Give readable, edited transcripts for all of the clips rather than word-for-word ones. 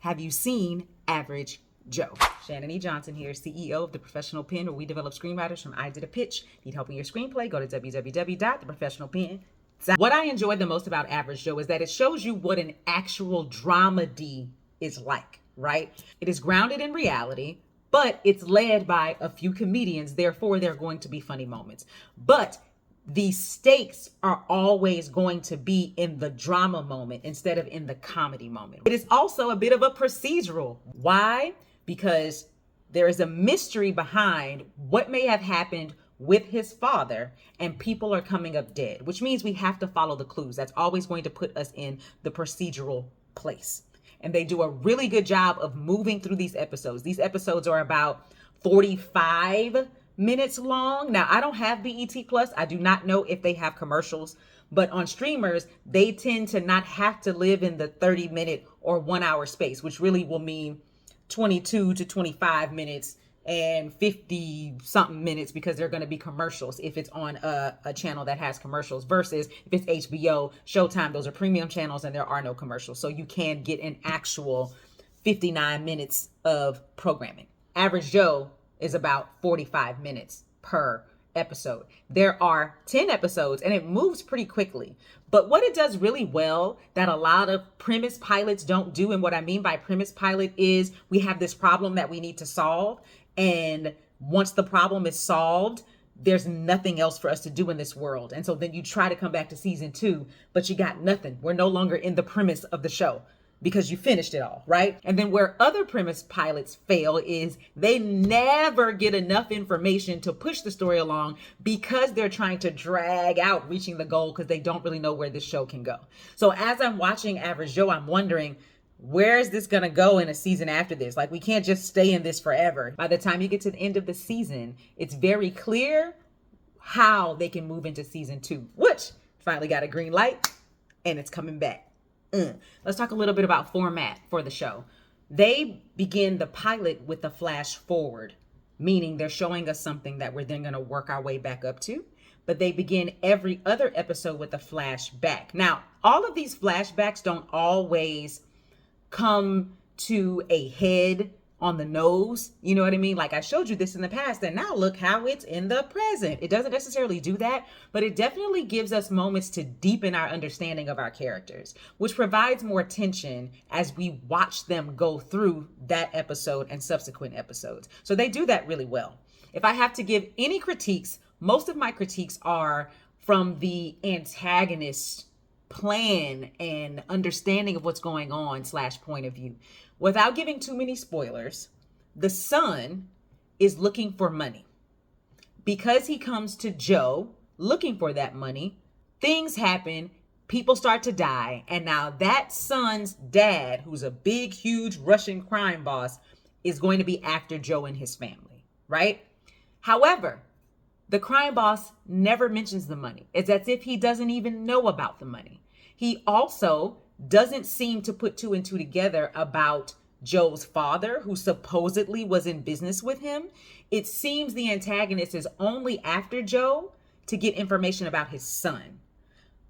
Have you seen Average Joe? Shannan E. Johnson here, CEO of The Professional Pen, where we develop screenwriters from I did a pitch. Need help in your screenplay? Go to www.theprofessionalpen.com. What I enjoy the most about Average Joe is that it shows you what an actual dramedy is like, right? It is grounded in reality, but it's led by a few comedians. Therefore, there are going to be funny moments. But the stakes are always going to be in the drama moment instead of in the comedy moment. It is also a bit of a procedural. Why? Because there is a mystery behind what may have happened with his father, and people are coming up dead, which means we have to follow the clues. That's always going to put us in the procedural place. And they do a really good job of moving through these episodes. These episodes are about 45 minutes long. Now, I don't have BET Plus. I do not know if they have commercials, but on streamers, they tend to not have to live in the 30-minute or 1 hour space, which really will mean 22 to 25 minutes and 50 something minutes because they're going to be commercials if it's on a channel that has commercials, versus if it's HBO, Showtime, those are premium channels and there are no commercials. So you can get an actual 59 minutes of programming. Average Joe is about 45 minutes per episode. There are 10 episodes and it moves pretty quickly. But what it does really well that a lot of premise pilots don't do, and what I mean by premise pilot is we have this problem that we need to solve, and once the problem is solved, there's nothing else for us to do in this world. And so then you try to come back to season 2, but you got nothing. We're no longer in the premise of the show because you finished it all, right? And then where other premise pilots fail is they never get enough information to push the story along because they're trying to drag out reaching the goal because they don't really know where this show can go. So as I'm watching Average Joe, I'm wondering, where is this going to go in a season after this? Like, we can't just stay in this forever. By the time you get to the end of the season, it's very clear how they can move into season 2, which finally got a green light and it's coming back. Let's talk a little bit about format for the show. They begin the pilot with a flash forward, meaning they're showing us something that we're then going to work our way back up to. But they begin every other episode with a flashback. Now, all of these flashbacks don't always come to a head on the nose. You know what I mean? Like, I showed you this in the past and now look how it's in the present. It doesn't necessarily do that, but it definitely gives us moments to deepen our understanding of our characters, which provides more tension as we watch them go through that episode and subsequent episodes. So they do that really well. If I have to give any critiques, most of my critiques are from the antagonist plan and understanding of what's going on / point of view. Without giving too many spoilers, the son is looking for money. Because he comes to Joe looking for that money, things happen, people start to die, and now that son's dad, who's a big, huge Russian crime boss, is going to be after Joe and his family, right? However, the crime boss never mentions the money. It's as if he doesn't even know about the money. He also doesn't seem to put 2 and 2 together about Joe's father, who supposedly was in business with him. It seems the antagonist is only after Joe to get information about his son,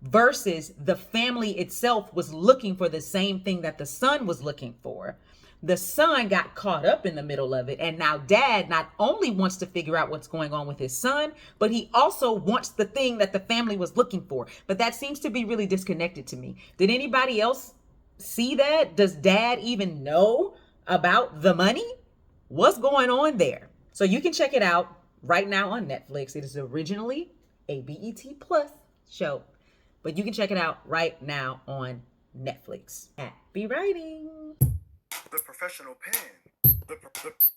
versus the family itself was looking for the same thing that the son was looking for. The son got caught up in the middle of it. And now dad not only wants to figure out what's going on with his son, but he also wants the thing that the family was looking for. But that seems to be really disconnected to me. Did anybody else see that? Does dad even know about the money? What's going on there? So you can check it out right now on Netflix. It is originally a BET Plus show, but you can check it out right now on Netflix. Happy writing. The professional pen. The professional